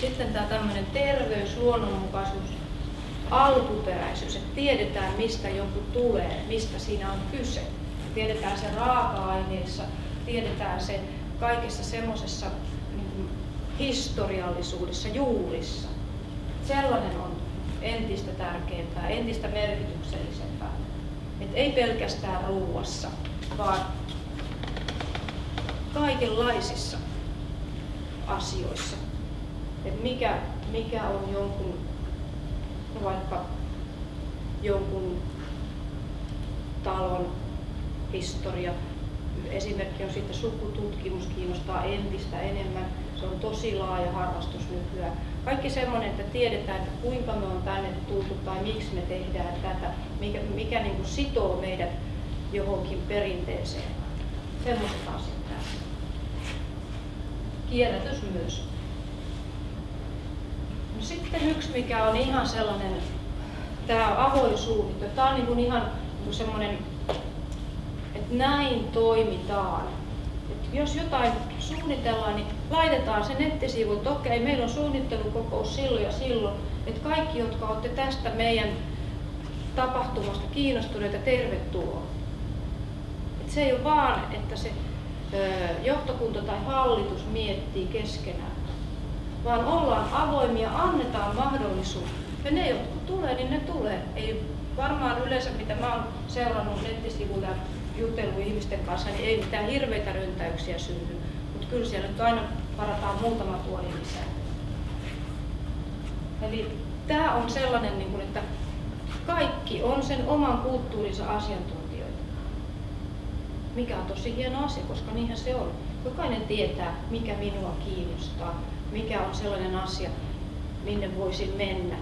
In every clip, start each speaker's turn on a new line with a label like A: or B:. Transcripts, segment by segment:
A: Sitten tämä tämmöinen terveys, luonnonmukaisuus, alkuperäisyys, että tiedetään mistä joku tulee, mistä siinä on kyse. Tiedetään se raaka-aineissa, tiedetään se kaikessa semmoisessa niin historiallisuudessa, juurissa. Sellainen on entistä tärkeämpää, entistä merkityksellisempää. Et ei pelkästään ruuassa, vaan kaikenlaisissa asioissa. Et mikä on jonkun, vaikka jonkun talon historia. Esimerkki on sitten sukututkimus, kiinnostaa entistä enemmän. Se on tosi laaja harrastus nykyään. Kaikki semmoinen, että tiedetään, että kuinka me on tänne tultu tai miksi me tehdään tätä, mikä niin kuin sitoo meidät johonkin perinteeseen. Semmoiset asiat tässä. Kierrätys myös. No sitten yksi, mikä on ihan sellainen, tämä avoin suunnittelu. Tämä on niin kuin ihan niin kuin semmoinen, että näin toimitaan. Et jos jotain suunnitellaan, niin laitetaan se nettisivuille, että okei, meillä on suunnittelukokous silloin ja silloin, että kaikki, jotka olette tästä meidän tapahtumasta kiinnostuneita, tervetuloa. Et se ei ole vaan, että se johtokunta tai hallitus miettii keskenään, vaan ollaan avoimia, annetaan mahdollisuus. Ja ne, jotka tulee, niin ne tulee. Ei varmaan yleensä, mitä mä oon seurannut nettisivuilla ja jutellut ihmisten kanssa, niin ei mitään hirveitä ryntäyksiä synny. Mutta kyllä siellä nyt aina varataan muutama tuoli lisää. Eli tämä on sellainen, että kaikki on sen oman kulttuurinsa asiantuntijoita. Mikä on tosi hieno asia, koska niinhän se on. Jokainen tietää, mikä minua kiinnostaa, mikä on sellainen asia, minne voisin mennä.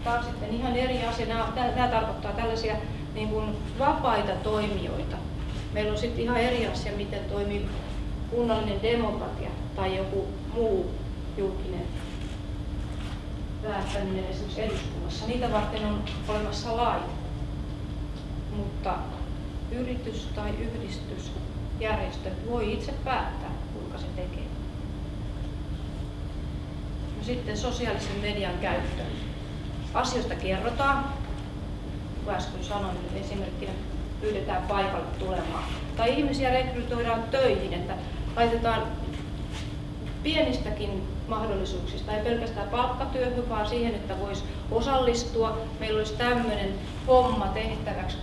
A: Tämä on sitten ihan eri asia. Nämä tarkoittaa tällaisia niin kuin vapaita toimijoita. Meillä on sitten ihan eri asia, miten toimii kunnallinen demokratia tai joku muu julkinen päättäminen esimerkiksi eduskunnassa. Niitä varten on olemassa lait. Mutta yritys tai yhdistys, järjestö voi itse päättää, kuinka se tekee. No sitten sosiaalisen median käyttö. Asioista kerrotaan, kun äsken sanoin, että esimerkkinä pyydetään paikalle tulemaan. Tai ihmisiä rekrytoidaan töihin, että laitetaan pienistäkin mahdollisuuksista, ei pelkästään palkkatyöhön, vaan siihen, että voisi osallistua. Meillä olisi tämmöinen homma tehtäväksi,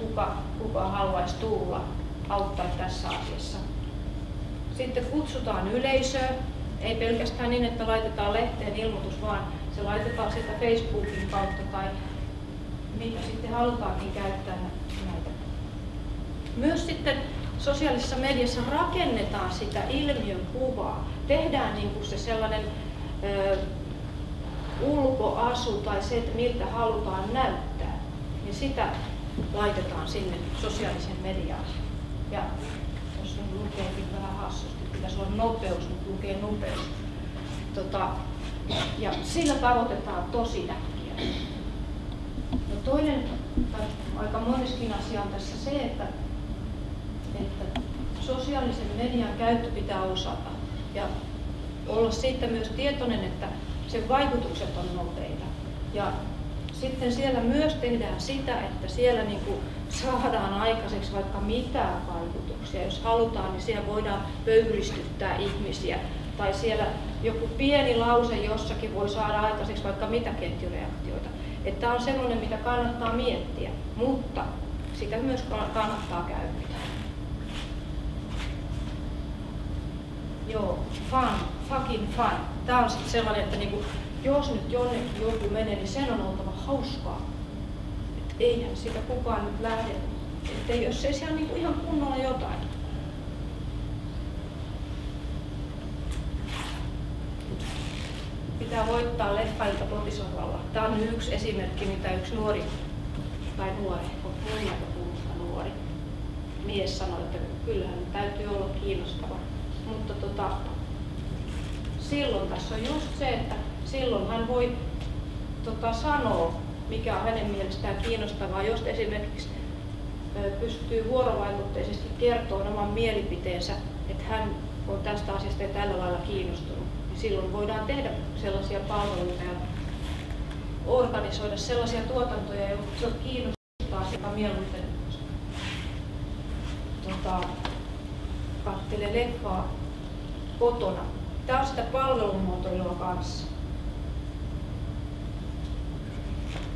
A: kuka haluaisi tulla auttaa tässä asiassa. Sitten kutsutaan yleisöä, ei pelkästään niin, että laitetaan lehteen ilmoitus, vaan se laitetaan sieltä Facebookin kautta tai mitä sitten halutaankin käyttää näitä. Myös sitten sosiaalisessa mediassa rakennetaan sitä ilmiön kuvaa. Tehdään niin kuin se sellainen ulkoasu tai se, että miltä halutaan näyttää, niin sitä laitetaan sinne sosiaaliseen mediaan. Ja jos lukeekin vähän hassusti, pitäisi olla nopeus, mutta lukee nopeus. Ja sillä tavoitetaan tosi äkkiä. No toinen, tai aika moniskin asia on tässä se, että sosiaalisen median käyttö pitää osata ja olla siitä myös tietoinen, että sen vaikutukset on nopeita. Ja sitten siellä myös tehdään sitä, että siellä saadaan aikaiseksi vaikka mitä vaikutuksia. Jos halutaan, niin siellä voidaan pöyristyttää ihmisiä. Tai siellä joku pieni lause jossakin voi saada aikaiseksi vaikka mitä ketjureaktioita. Tämä on sellainen, mitä kannattaa miettiä, mutta sitä myös kannattaa käyttää. Joo, fucking fun. Tämä on sitten sellainen, että jos nyt jonnekin joku menee, niin sen on oltava hauskaa. Et eihän sitä kukaan nyt lähde, ettei jos ei siellä ihan kunnolla jotain. Pitää voittaa leffailta kotisohvalla. Tämä on yksi esimerkki, mitä yksi nuori mies sanoi, että kyllähän täytyy olla kiinnostava. Mutta silloin tässä on just se, että silloin hän voi sanoa, mikä on hänen mielestään kiinnostavaa, jos esimerkiksi pystyy vuorovaikutteisesti kertomaan oman mielipiteensä, että hän
B: on tästä asiasta ja tällä lailla kiinnostunut, niin silloin voidaan tehdä sellaisia palveluita ja organisoida sellaisia tuotantoja, jotka kiinnostaa sitä mieluiten katselee leffaa kotona. Tämä on sitä palvelumuotoilua kanssa.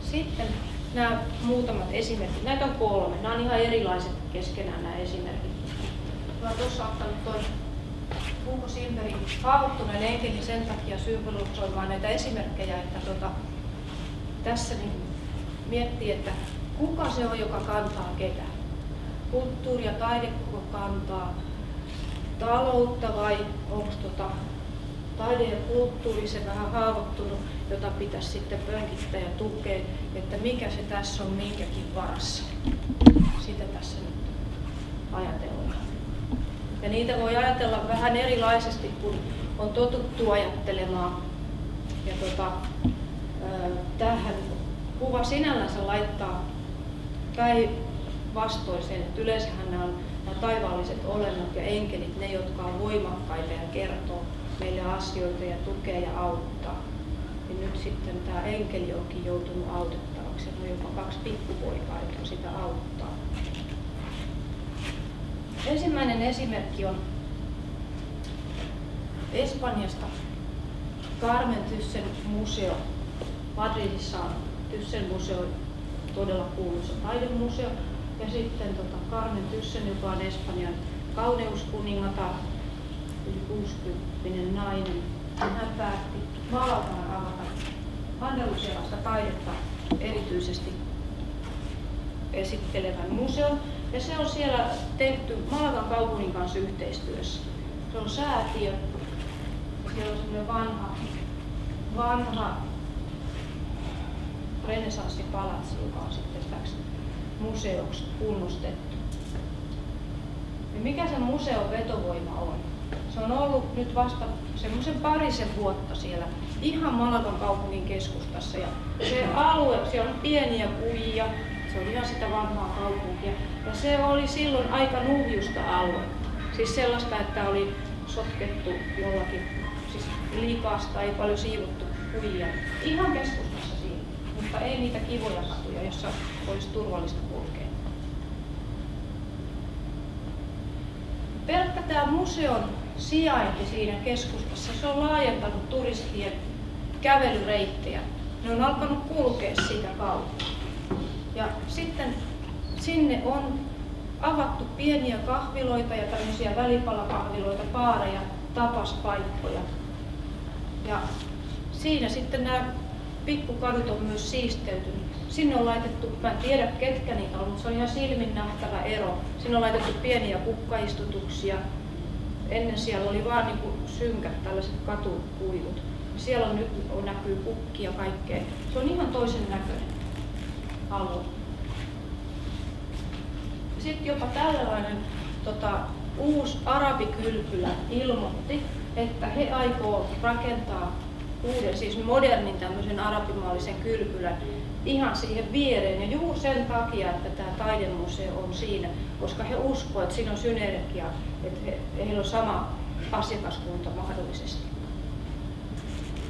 B: Sitten nämä muutamat esimerkit. Näitä on 3. Nämä on ihan erilaiset keskenään nämä esimerkit. Mä olen tuossa ottanut tuon Hugo Silverin Haavoittuneen enkelin sen takia symbolisoimaan näitä esimerkkejä, että tässä niin miettii, että kuka se on, joka kantaa ketä. Kulttuuri ja taide kuka kantaa taloutta vai onko taide ja kulttuuri se vähän haavoittunut, jota pitäisi sitten pönkittää ja tukea, että mikä se tässä on minkäkin varassa. Sitä tässä nyt ajatellaan. Ja niitä voi ajatella vähän erilaisesti, kun on totuttu ajattelemaan. Ja tähän kuva sinällänsä laittaa päinvastoin sen, että yleensähän nämä taivaalliset olennot ja enkelit, ne jotka on voimakkaita ja kertoo meille asioita ja tukee ja auttaa. Ja nyt sitten tämä enkeli onkin joutunut autettavaksi. Se on jopa 2 pikkupoikaa, jotka sitä auttaa. Ensimmäinen esimerkki on Espanjasta. Carmen Thyssen museo. Madridissa on Thyssen museo, todella kuuluisa taidemuseo. Ja sitten Carmen Thyssen, joka on Espanjan kauneuskuningatar, yli 60-vuotias nainen. Hän päätti Malagaan avata andalusialaista taidetta erityisesti esittelevän museon. Ja se on siellä tehty Malagan kaupungin kanssa yhteistyössä. Se on säätiö. Siellä on semmoinen vanha renessanssipalatsi, joka on sitten täksi museoksi kunnostettu. Ja mikä se museon vetovoima on? Se on ollut nyt vasta semmoisen 2 vuotta siellä ihan Malagan kaupungin keskustassa. Ja se alue, siellä on pieniä kujia, se on ihan sitä vanhaa kaupunkia. Ja se oli silloin aika nuhjusta aluetta. Siis sellaista, että oli sotkettu jollakin, siis likasta, ei paljon siivottu kujia. Ihan keskustassa siinä, mutta ei niitä kivoja katuja, jossa olisi turvallista kulkea. Pelkkä tämä museon sijainti siinä keskustassa, se on laajentanut turistien kävelyreittejä. Ne on alkanut kulkea sitä kautta. Ja sitten sinne on avattu pieniä kahviloita ja tämmöisiä välipalakahviloita, baareja, tapaspaikkoja. Ja siinä sitten nämä pikkukadut on myös siisteytynyt. Sinne on laitettu, mä en tiedä ketkä niitä on, mutta se on ihan silmin nähtävä ero. Sinne on laitettu pieniä kukkaistutuksia. Ennen siellä oli vaan niin kuin synkät tällaiset katukuilut. Siellä on nyt näkyy kukkia ja kaikkea. Se on ihan toisen näköinen alue. Sitten jopa tällainen uusi arabikylpylä ilmoitti, että he aikoo rakentaa uuden, siis modernin tämmöisen arabimaallisen kylpylän ihan siihen viereen. Ja juuri sen takia, että tämä taidemuseo on siinä, koska he uskovat, että siinä on synergia, että heillä on sama asiakaskunta mahdollisesti.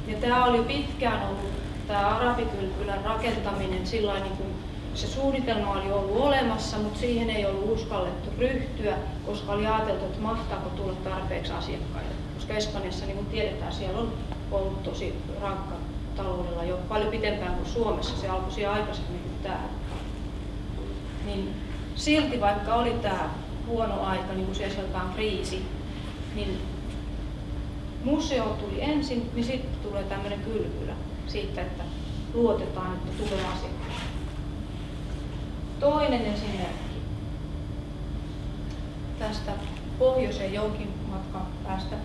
B: Ja tämä oli jo pitkään ollut tämä arabikylpylän rakentaminen sillain niin kuin se suunnitelma oli ollut olemassa, mutta siihen ei ollut uskallettu ryhtyä, koska oli ajateltu, että mahtaako tulla tarpeeksi asiakkaita. Koska Espanjassa, niin kuin tiedetään, siellä on ollut tosi rankka taloudella jo paljon pitempään kuin Suomessa. Se alkoi siellä aikaisemmin kuin täällä. Niin silti vaikka oli tämä huono aika, niin kuin siellä sanotaan kriisi, niin museo tuli ensin, niin sitten tulee tämmöinen kylpylä siitä, että luotetaan, että tulee asiakkaita. Toinen esimerkki tästä pohjoiseen jonkin matkan päästä.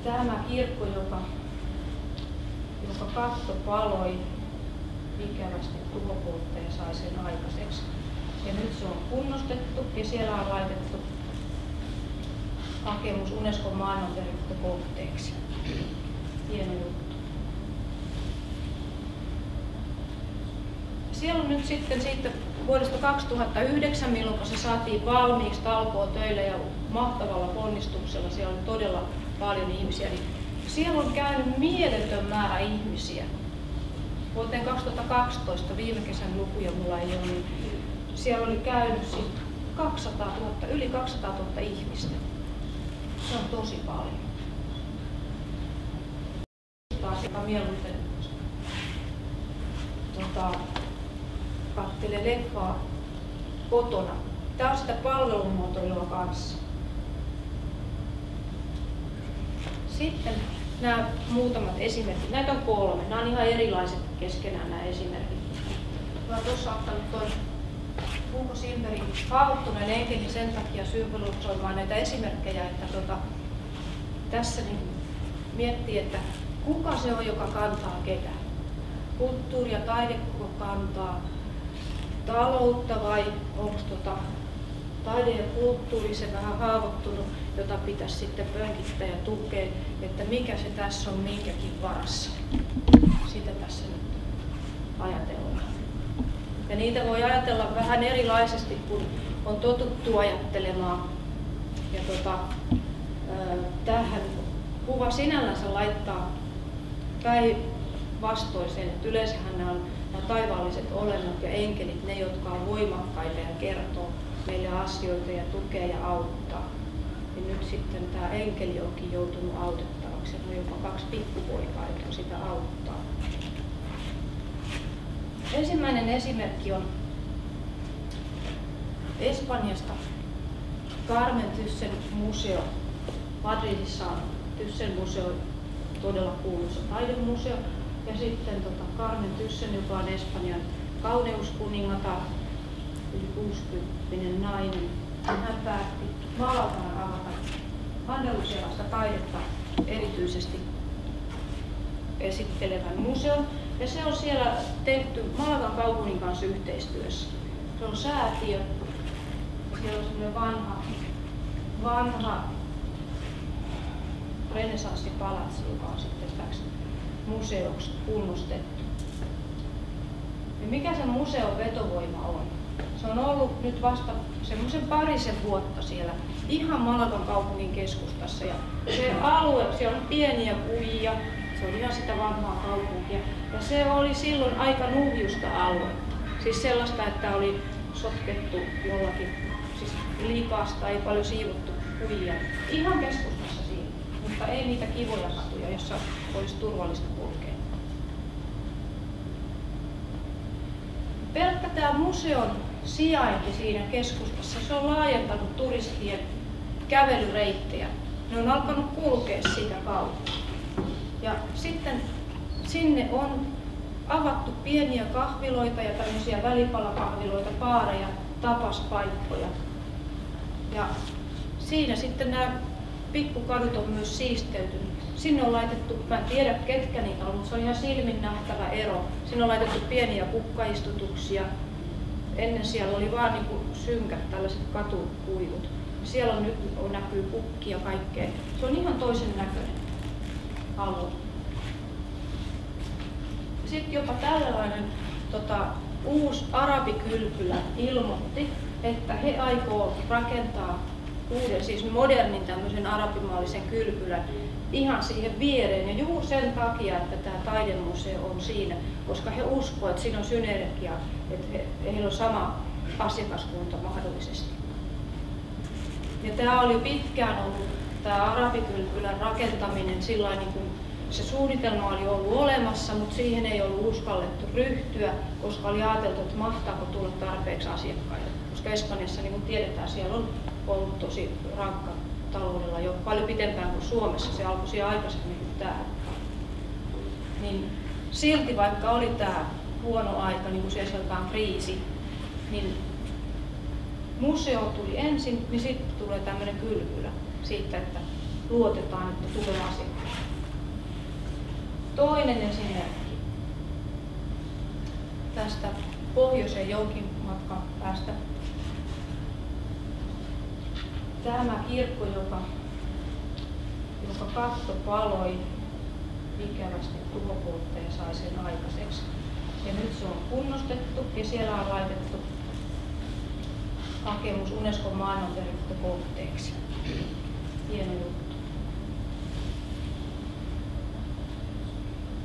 B: Tämä kirkko, joka katto paloi ikävästi tuhopoltteen, sai sen aikaiseksi. Ja nyt se on kunnostettu ja siellä on laitettu hakemus Unescon maailmanperintökohteeksi. Hieno juttu.
A: Siellä on nyt sitten siitä vuodesta 2009, milloin se saatiin valmiiksi talkootöillä ja mahtavalla ponnistuksella, siellä oli todella paljon ihmisiä, niin siellä on käynyt mieletön määrä ihmisiä. Vuoteen 2012, viime kesän lukuja mulla ei ole, niin siellä oli käynyt yli 200 000 ihmistä. Se on tosi paljon. Taas joka mieluiten katselee leffaa kotona. Tämä on sitä palvelumuotoilua kanssa. Sitten nämä muutamat esimerkit. Näitä on 3. Nämä on ihan erilaiset keskenään nämä esimerkit. Mä olen tuossa ottanut tuon Hugo Silverin Haavoittuneen enkelin sen takia symbolisoimaan näitä esimerkkejä, että tässä niin miettii, että kuka se on, joka kantaa ketä. Kulttuuri ja taide kuka kantaa taloutta vai onko taide ja kulttuuri se vähän haavoittunut, jota pitäisi sitten pönkittää ja tukea, että mikä se tässä on minkäkin varassa. Sitä tässä nyt ajatellaan. Ja niitä voi ajatella vähän erilaisesti, kun on totuttu ajattelemaan. Ja tähän kuva sinällänsä laittaa päinvastoin sen, että yleensähän nämä taivaalliset olennot ja enkelit, ne jotka on voimakkaita ja kertoo meille asioita ja tukee ja auttaa. Ja nyt sitten tämä enkeli onkin joutunut autettavaksi. On jopa 2 pikkupoikaa, jotka sitä auttaa. Ensimmäinen esimerkki on Espanjasta Carmen Thyssen museo. Madridissa on Thyssen museo, todella kuuluisa taidemuseo. Ja sitten Carmen Thyssen, joka on Espanjan kauneuskuningatar, yli 60-vuotias nainen. Hän päätti Malagana avata andalusialaista taidetta erityisesti esittelevän museon. Ja se on siellä tehty Malagan kaupungin kanssa yhteistyössä. Se on säätiö. Siellä on semmoinen vanha renessanssipalatsi, joka on sitten täksi museoksi kunnostettu. Ja mikä se museon vetovoima on? Se on ollut nyt vasta semmoisen 2 vuotta siellä ihan Malagan kaupungin keskustassa. Ja se alue, siellä on pieniä kujia, se on ihan sitä vanhaa kaupunkia. Ja se oli silloin aika nuhjusta aluetta. Siis sellaista, että oli sotkettu jollakin, siis likasta, ei paljon siivottu kujia. Ihan keskustassa siinä, mutta ei niitä kivoja katuja, jossa olisi turvallista kulkea. Pelkkä tämä museon sijainti siinä keskustassa, se on laajentanut turistien kävelyreittejä. Ne on alkanut kulkea sitä kautta. Ja sitten sinne on avattu pieniä kahviloita ja tämmöisiä välipalakahviloita, baareja, tapaspaikkoja. Ja siinä sitten nämä pikkukadut on myös siisteytynyt. Sinne on laitettu, mä en tiedä ketkä niitä on, mutta se on ihan silmin nähtävä ero. Sinne on laitettu pieniä kukkaistutuksia. Ennen siellä oli vaan niin kuin synkät tällaiset katukuivut. Siellä on nyt näkyy kukkia ja kaikkea. Se on ihan toisen näköinen alue. Sitten jopa tällainen uusi arabikylpylä ilmoitti, että he aikoo rakentaa uuden, siis modernin tämmöisen arabimaallisen kylpylän ihan siihen viereen. Ja juuri sen takia, että tämä taidemuseo on siinä, koska he uskovat, että siinä on synergia, että heillä on sama asiakaskunta mahdollisesti. Ja tämä oli jo pitkään ollut tämä arabikylpylän rakentaminen sillain niin kuin se suunnitelma oli ollut olemassa, mutta siihen ei ollut uskallettu ryhtyä, koska oli ajateltu, että mahtaako tulla tarpeeksi asiakkaita. Koska Espanjassa, niin kuin tiedetään, siellä on ollut tosi rankka taloudella jo paljon pitempään kuin Suomessa. Se alkoi siellä aikaisemmin kuin täällä. Niin silti vaikka oli tämä huono aika, niin kuin siellä sanotaan kriisi, niin museo tuli ensin, niin sitten tulee tämmöinen kylpylä siitä, että luotetaan, että tulee asiakkaita. Toinen esimerkki tästä pohjoiseen jonkin matkan päästä. Tämä kirkko, joka katto paloi ikävästi tuhopoltteen sai sen aikaiseksi. Ja nyt se on kunnostettu ja siellä on laitettu hakemus Unescon maailmanperintökohteeksi. Hieno juttu.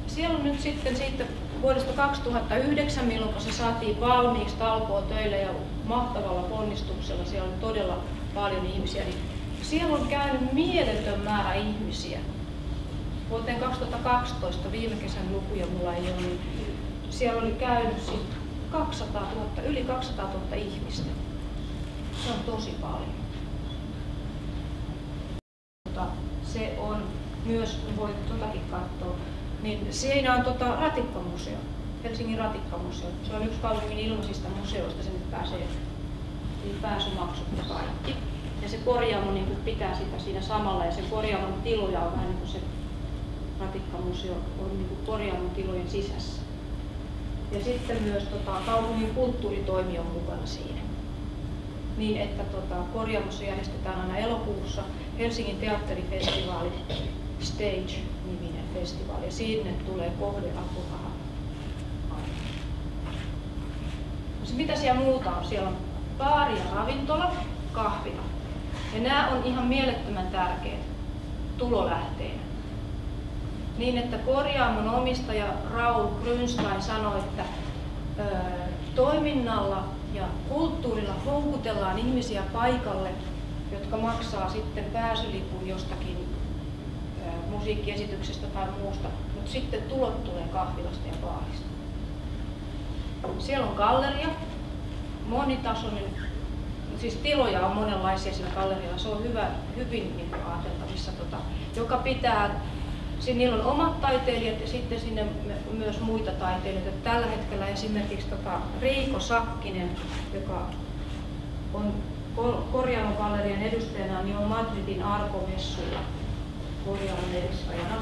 A: Siellä on nyt sitten siitä vuodesta 2009, milloin se saatiin valmiiksi talkootöillä ja mahtavalla ponnistuksella, siellä oli todella paljon ihmisiä, niin siellä on käynyt mieletön määrä ihmisiä. Vuoteen 2012, viime kesän lukuja mulla ei ole, niin siellä oli käynyt yli 200 000 ihmistä. Se on tosi paljon. Se on myös, voit totakin katsoa, niin siinä on ratikkamuseo, Helsingin ratikkamuseo. Se on yksi kaupungin ilmaisista museoista, sinne pääsee pääsymaksut ja kaikki. Ja se korjaamo niin pitää sitä siinä samalla, ja se korjaamon tiloja on vähän niin kuin se ratikkamuseo on niin kuin korjaamon tilojen sisässä. Ja sitten myös kaupungin kulttuuritoimi on mukana siinä. Niin että korjaamossa järjestetään aina elokuussa Helsingin teatterifestivaali, Stage-niminen festivaali, ja sinne tulee kohdeapuraha. Mitä siellä muuta on? Siellä on baari ja ravintola, kahvila. Ja nämä on ihan mielettömän tärkeät tulolähteenä. Niin että korjaamon omistaja Raul Grünstein sanoi, että toiminnalla ja kulttuurilla houkutellaan ihmisiä paikalle, jotka maksaa sitten pääsylipun jostakin musiikkiesityksestä tai muusta, mutta sitten tulot tulee kahvilasta ja baarista. Siellä on galleria, monitasoinen, siis tiloja on monenlaisia sillä gallerialla, se on hyvin niin ajateltavissa, joka pitää, niillä on omat taiteilijat ja sitten sinne myös muita taiteilijoita. Tällä hetkellä esimerkiksi Riiko Sakkinen, joka on Korjaamon gallerian edustajana, niin on Madridin Arco-messuilla Korjaamon edustajana.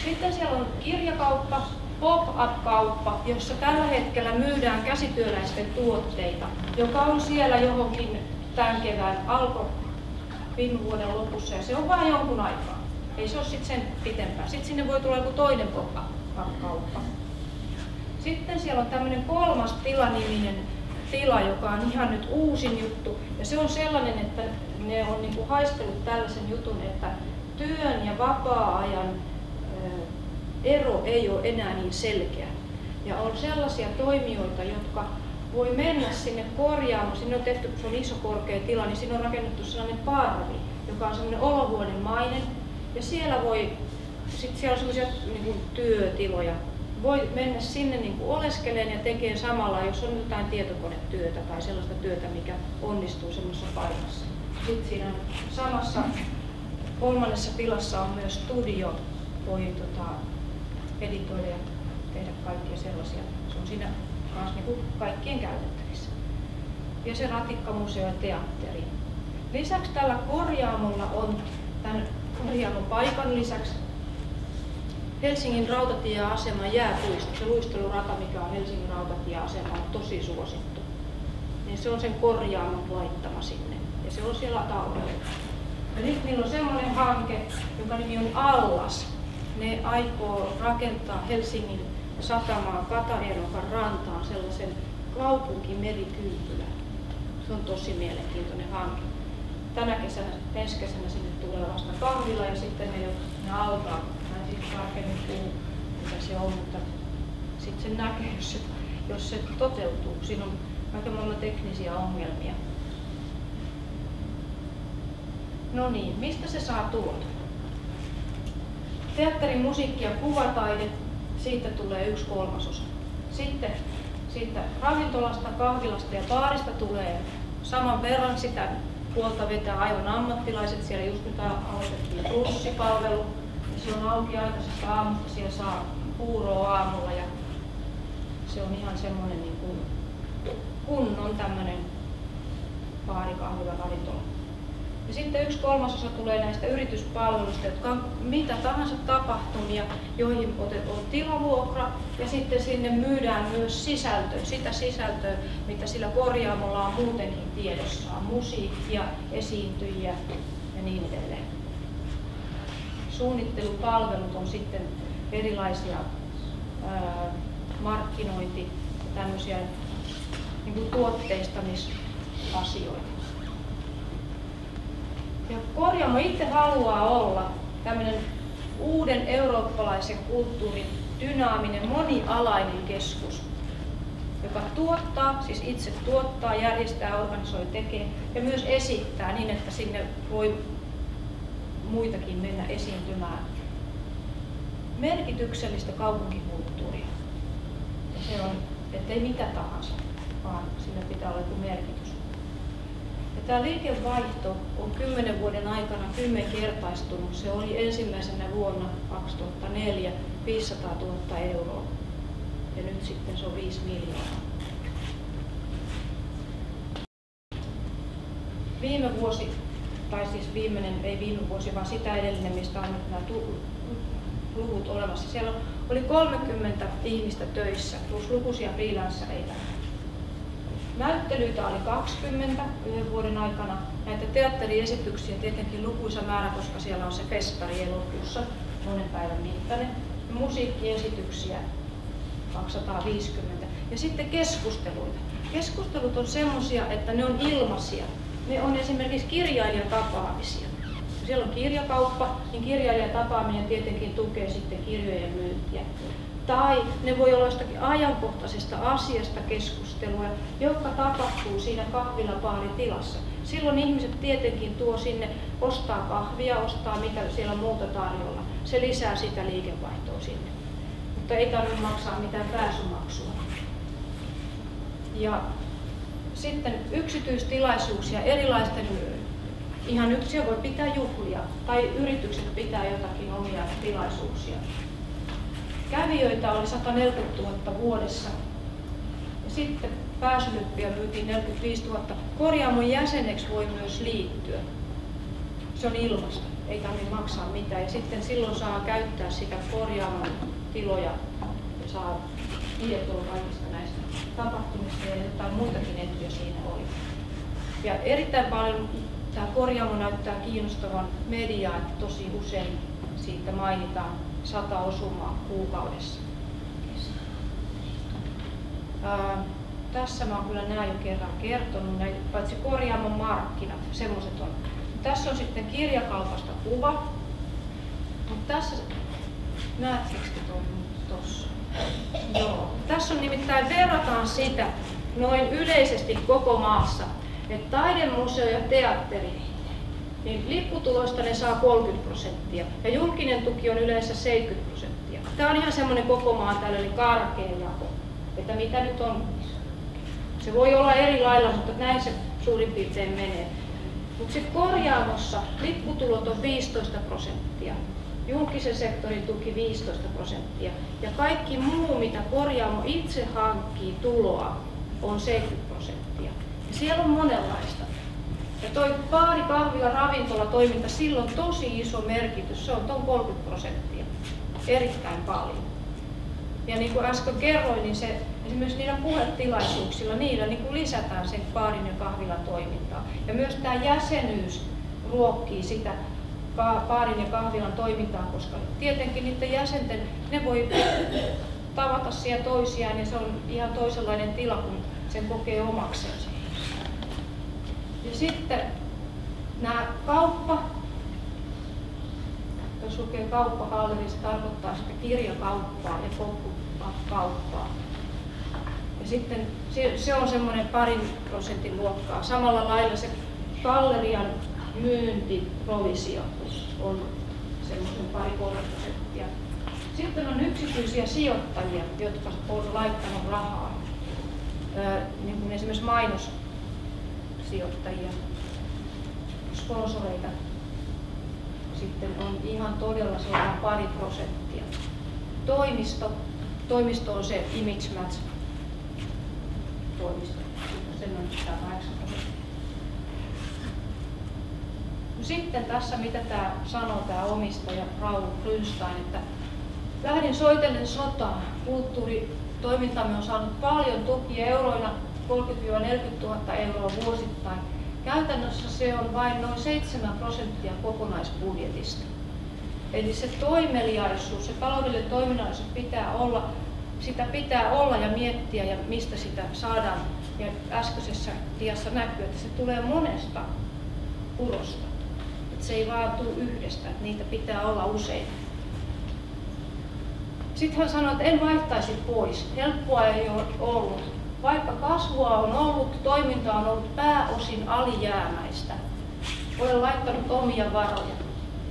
A: Sitten siellä on kirjakauppa, pop-up-kauppa, jossa tällä hetkellä myydään käsityöläisten tuotteita, joka on siellä johonkin tämän kevään, alkoi viime vuoden lopussa, ja se on vain jonkun aikaa. Ei se ole sitten sen pitempään. Sitten sinne voi tulla joku toinen pop-up-kauppa. Sitten siellä on tämmöinen kolmas tilaniminen tila, joka on ihan nyt uusin juttu. Ja se on sellainen, että ne on niinku haistellut tällaisen jutun, että työn ja vapaa-ajan ero ei ole enää niin selkeä. Ja on sellaisia toimijoita, jotka voi mennä sinne korjaamaan. Sinne on tehty, kun se on iso korkea tila, niin siinä on rakennettu sellainen parvi, joka on sellainen olohuonemainen. Ja siellä siellä on sellaisia niin työtiloja. Voi mennä sinne niin oleskeleen ja tekee samalla, jos on jotain tietokonetyötä tai sellaista työtä, mikä onnistuu semmoisessa paikassa. Sitten siinä samassa kolmannessa tilassa on myös studio, voi editoida ja tehdä kaikkia sellaisia. Se on siinä kanssa niin kaikkien käytettävissä. Ja se ratikkamuseo ja teatteri. Lisäksi tällä korjaamolla on tämän korjaamon paikan lisäksi Helsingin rautatieaseman jääpuisto, se luistelurata, mikä on Helsingin rautatieasema, on tosi suosittu. Niin se on sen korjaamon laittama sinne ja se on siellä talvella. Ja nyt niillä on semmoinen hanke, jonka nimi on Allas. Ne aikoo rakentaa Helsingin satamaan Katajerokan rantaan sellaisen kaupunkimerikylpylän. Se on tosi mielenkiintoinen hanke. Tänä kesänä, ensi kesänä sinne tulee vasta kahvila ja sitten ne alkaa. Mä en sitten tarkemmin puhu, mitä se on, mutta sitten sen näkee, jos se toteutuu. Siinä on aika monta teknisiä ongelmia. No niin, mistä se saa tulot? Teatterin, musiikki ja kuvataide, siitä tulee 1/3. Sitten siitä ravintolasta, kahvilasta ja baarista tulee saman verran, sitä puolta vetää aivan ammattilaiset. Siellä just nyt aloitettiin plussipalvelu. Ja se on auki aikaisesta aamusta, siellä saa puuroa aamulla ja se on ihan semmoinen niin kuin kunnon tämmöinen baari, kahvila, ravintola. Ja sitten 1/3 tulee näistä yrityspalveluista, jotka on mitä tahansa tapahtumia, joihin on tilavuokra ja sitten sinne myydään myös sisältöä, sitä sisältöä, mitä sillä korjaamolla on muutenkin tiedossaan, musiikkia, esiintyjiä ja niin edelleen. Suunnittelupalvelut on sitten erilaisia markkinointi ja tämmöisiä niin kuin tuotteistamisasioita. Ja Korjaamo itse haluaa olla tämmöinen uuden eurooppalaisen kulttuurin dynaaminen, monialainen keskus, joka tuottaa, siis itse tuottaa, järjestää, organisoi, tekee ja myös esittää niin, että sinne voi muitakin mennä esiintymään merkityksellistä kaupunkikulttuuria. Ja se on, ettei mitä tahansa, vaan sillä pitää olla joku merkitys. Ja tämä liikevaihto on 10 vuoden aikana 10-kertaistunut. Se oli ensimmäisenä vuonna 2004 500 000 euroa ja nyt sitten se on 5 miljoonaa. Viime vuosi, tai siis ei viime vuosi, vaan sitä edellinen, mistä on nyt nämä luvut olemassa. Siellä oli 30 ihmistä töissä plus lukuisia freelancereita. Näyttelyitä oli 20 yhden vuoden aikana. Näitä teatteriesityksiä tietenkin lukuisa määrä, koska siellä on se festari elokuussa monen päivän mittainen. Musiikkiesityksiä 250. Ja sitten keskusteluita. Keskustelut on semmoisia, että ne on ilmaisia. Ne on esimerkiksi kirjailijatapaamisia. Kun siellä on kirjakauppa, niin kirjailijatapaaminen tietenkin tukee sitten kirjojen myyntiä. Tai ne voi olla jostakin ajankohtaisesta asiasta keskustelua, joka tapahtuu siinä kahvilabaarin-tilassa. Silloin ihmiset tietenkin tuo sinne, ostaa kahvia, ostaa mitä siellä on muuta tarjolla. Se lisää sitä liikevaihtoa sinne. Mutta ei tarvitse maksaa mitään pääsymaksua. Ja sitten yksityistilaisuuksia erilaisten, ihan yksilö voi pitää juhlia tai yritykset pitää jotakin omia tilaisuuksia. Kävijöitä oli 140 000 vuodessa ja sitten pääsylippuja myytiin 45 000. Korjaamon jäseneksi voi myös liittyä. Se on ilmaista, ei tarvitse maksaa mitään ja sitten silloin saa käyttää sitä Korjaamon tiloja ja saa tietoa kaikista näistä tapahtumista ja jotain muitakin etuja siinä oli. Ja erittäin paljon tämä Korjaamo näyttää kiinnostavan mediaa, että tosi usein siitä mainitaan 100 osumaa kuukaudessa. Tässä mä oon kyllä nämä jo kerran kertonut, paitsi Korjaamon markkinat, semmoiset on. Tässä on sitten kirjakaupasta kuva, mutta tässä, näettekö tuossa? Joo. Tässä on nimittäin, verrataan sitä noin yleisesti koko maassa, että taidemuseo ja teatteri, niin lipputuloista ne saa 30% ja julkinen tuki on yleensä 70%. Tämä on ihan semmoinen koko maan tällainen karkea jako, että mitä nyt on. Se voi olla eri lailla, mutta näin se suurin piirtein menee. Mutta sitten Korjaamossa lipputulot on 15%, julkisen sektorin tuki 15% ja kaikki muu, mitä Korjaamo itse hankkii tuloa, on 70%. Ja siellä on monenlaista. Ja toi baari, kahvila, ravintola toiminta, sillä on tosi iso merkitys, se on tuon 30%, erittäin paljon. Ja niin kuin äsken kerroin, niin se, esimerkiksi niillä puhetilaisuuksilla, niillä niin kuin lisätään sen baarin ja kahvilan toimintaa. Ja myös tämä jäsenyys ruokkii sitä baarin ja kahvilan toimintaa, koska tietenkin niiden jäsenten, ne voi tavata siellä toisiaan ja se on ihan toisenlainen tila, kun sen kokee omaksensa. Ja sitten nämä kauppa, jos lukee kauppahalleri, se tarkoittaa sitä kirjakauppaa ja poppukauppaa. Ja sitten se on semmoinen 2% luokkaa. Samalla lailla se gallerian myyntiprovisio on semmoisen 2–3%. Sitten on yksityisiä sijoittajia, jotka on laittanut rahaa, niin kuin esimerkiksi sijoittajia, sponsoreita. Sitten on ihan todella sellainen 2%. Toimisto on se Image Match toimisto. Sen on 8%. Sitten tässä, mitä tämä sanoo, tämä omistaja Raul Grünstein, että lähdin soitellen sotaan. Kulttuuritoimintamme on saanut paljon tukia euroina, 30–40 000 euroa vuosittain. Käytännössä se on vain noin 7% kokonaisbudjetista. Eli se toimeliaisuus, se taloudellinen toiminnallisuus pitää olla sitä pitää olla ja miettiä ja mistä sitä saadaan. Ja äskeisessä diassa näkyy, että se tulee monesta purosta. Että se ei vaan tule yhdestä, että niitä pitää olla useita. Sitten hän sanoi, että en vaihtaisi pois. Helppoa ei ole ollut. Vaikka kasvua on ollut, toiminta on ollut pääosin alijäämäistä. Olen laittanut omia varoja.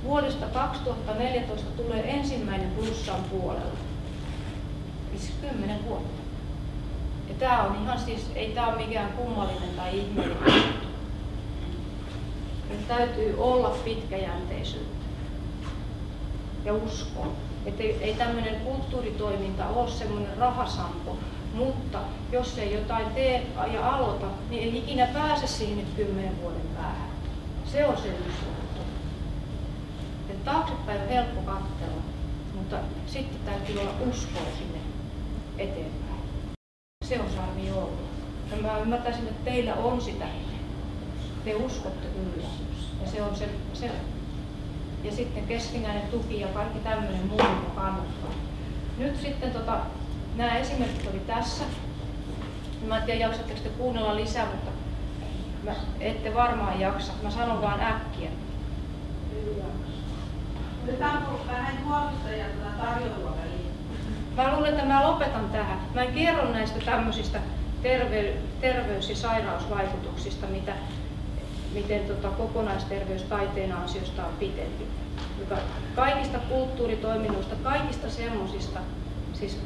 A: Vuodesta 2014 tulee ensimmäinen plussan puolella. Siis 10 vuotta. Ja tää on ihan siis, ei tää ole mikään kummallinen tai ihmeellinen. Nyt täytyy olla pitkäjänteisyyttä ja uskoa. Että ei tämmöinen kulttuuritoiminta ole semmoinen rahasampo, mutta jos ei jotain tee ja aloita, niin ei ikinä pääse siihen 10 vuoden päähän. Se on se juttu. Taaksepäin on helppo katsella, mutta sitten täytyy olla uskoa sinne eteenpäin. Se on Sarmi ollut. Ja mä ymmärtäisin, että teillä on sitä. Te uskotte kyllä. Ja se on se. Ja sitten keskinäinen tuki ja kaikki tämmöinen muu, joka kannattaa. Nyt sitten nämä esimerkit oli tässä. Mä en tiedä, jaksatteko te kuunnella lisää, mutta ette varmaan jaksa. Mä sanon vaan äkkiä.
C: Otetaanko vähän huomista ja tarjoilua väliin?
A: Mä luulen, että mä lopetan tähän. Mä en kerro näistä tämmöisistä terveys- ja sairausvaikutuksista, miten kokonaisterveys taiteen ansiosta on pitempi. Kaikista kulttuuritoiminnoista, kaikista semmosista, siis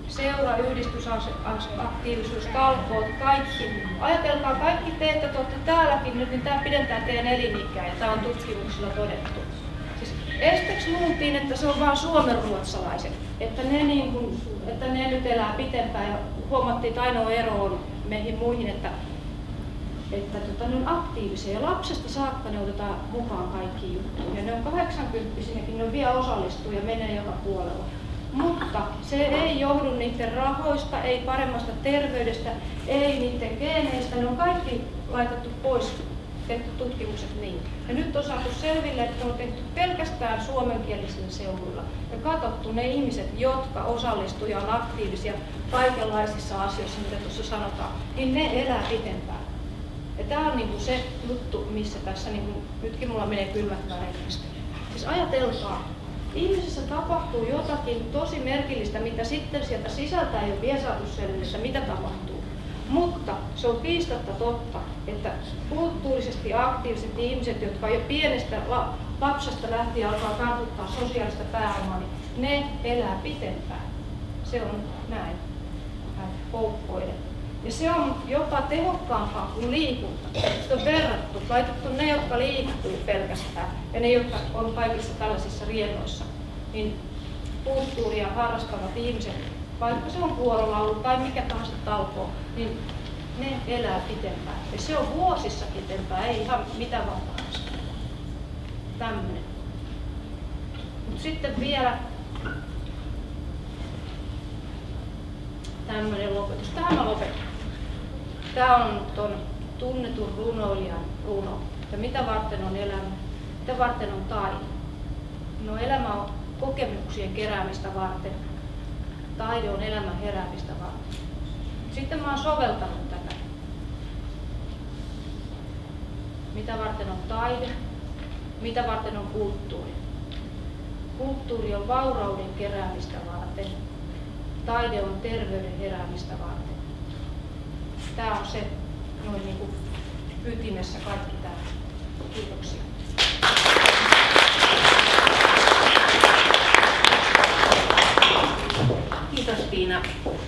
A: seura, yhdistysaktiivisuus, talkoot, kaikki. Ajatelkaa, kaikki te, että te olette täälläkin nyt, niin tämä pidentää teidän elinikää ja tämä on tutkimuksilla todettu. Siis esteeksi luultiin, että se on vain suomenruotsalaiset, että ne nyt elää pitempään ja huomattiin, että ainoa ero on meihin muihin, että ne on aktiivisia ja lapsesta saakka ne otetaan mukaan kaikkiin juttuihin. Ja ne on 80-vuotiainakin, ne vielä osallistuu ja menee joka puolella. Mutta se ei johdu niiden rahoista, ei paremmasta terveydestä, ei niiden geeneistä. Ne on kaikki laitettu pois, tehty tutkimukset niin. Ja nyt on saatu selville, että ne on tehty pelkästään suomenkielisillä seuduilla. Ja katsottu ne ihmiset, jotka osallistuu ja on aktiivisia kaikenlaisissa asioissa, mitä tuossa sanotaan, niin ne elää pitempään. Ja tämä on niinku se juttu, missä tässä nytkin mulla menee kylmät väreet. Siis ajatelkaa, ihmisessä tapahtuu jotakin tosi merkillistä, mitä sitten sieltä sisältä ei ole vielä saatu selville, mitä tapahtuu. Mutta se on kiistatta totta, että kulttuurisesti aktiiviset ihmiset, jotka jo pienestä lapsesta lähtien alkaa kartuttaa sosiaalista pääomaa, niin ne elää pitempään. Se on näin, poukkoinen. Ja se on jopa tehokkaampaa kuin liikunta. Sitä on verrattu, laitettu ne, jotka liikkuu pelkästään ja ne, jotka on kaikissa tällaisissa riennoissa. Niin kulttuuria harrastavat ihmiset, vaikka se on kuorolaulu tai mikä tahansa talkoo, niin ne elää pitempään. Ja se on vuosissa pitempään, ei ihan mitä vaan tahansa. Tämmöinen. Mut sitten vielä tämmöinen lopetus. Tähän mä lopetan. Tämä on ton tunnetun runoilijan runo. Ja mitä varten on elämä? Mitä varten on taide? No elämä on kokemuksien keräämistä varten. Taide on elämän heräämistä varten. Sitten mä oon soveltanut tätä. Mitä varten on taide? Mitä varten on kulttuuri? Kulttuuri on vaurauden keräämistä varten. Taide on terveyden heräämistä varten. Tämä on se noin niin kuin ytimessä kaikki tämä. Kiitoksia.
C: Kiitos Tiina.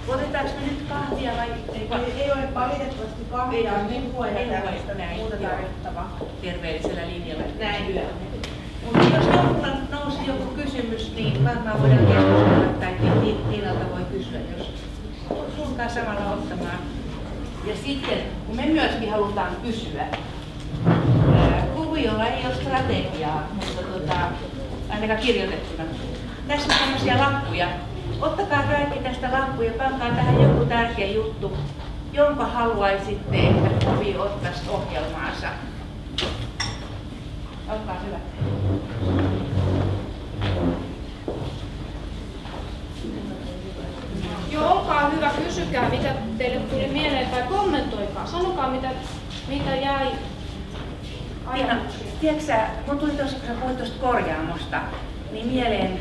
C: Otetaanko me nyt kahvia vai ei ole valitettavasti kahvia, mehua ja muuta tarjottavaa
D: terveellisellä linjalla.
C: Näin. Mutta jos jokulla nousi joku kysymys, niin varmaan voidaan keskustella tai Tiinalta voi kysyä, jos suuntaan samalla ottamaan.
D: Ja sitten, kun me myöskin halutaan kysyä, kuviolla ei ole strategiaa, mutta ainakaan kirjoitettuna.
C: Tässä on tämmöisiä lappuja. Ottakaa kaikki tästä lappuja, pankaa tähän joku tärkeä juttu, jonka haluaisitte, että kuvio ottaisi ohjelmaansa. Olkaa hyvä.
A: No olkaa hyvä, kysykää mitä teille tuli mieleen tai kommentoikaa. Sanokaa mitä jäi ajatuksia.
C: Tiedätkö sä, mun tuli tuossa, kun sä puhuit tuosta korjaamosta, niin mieleen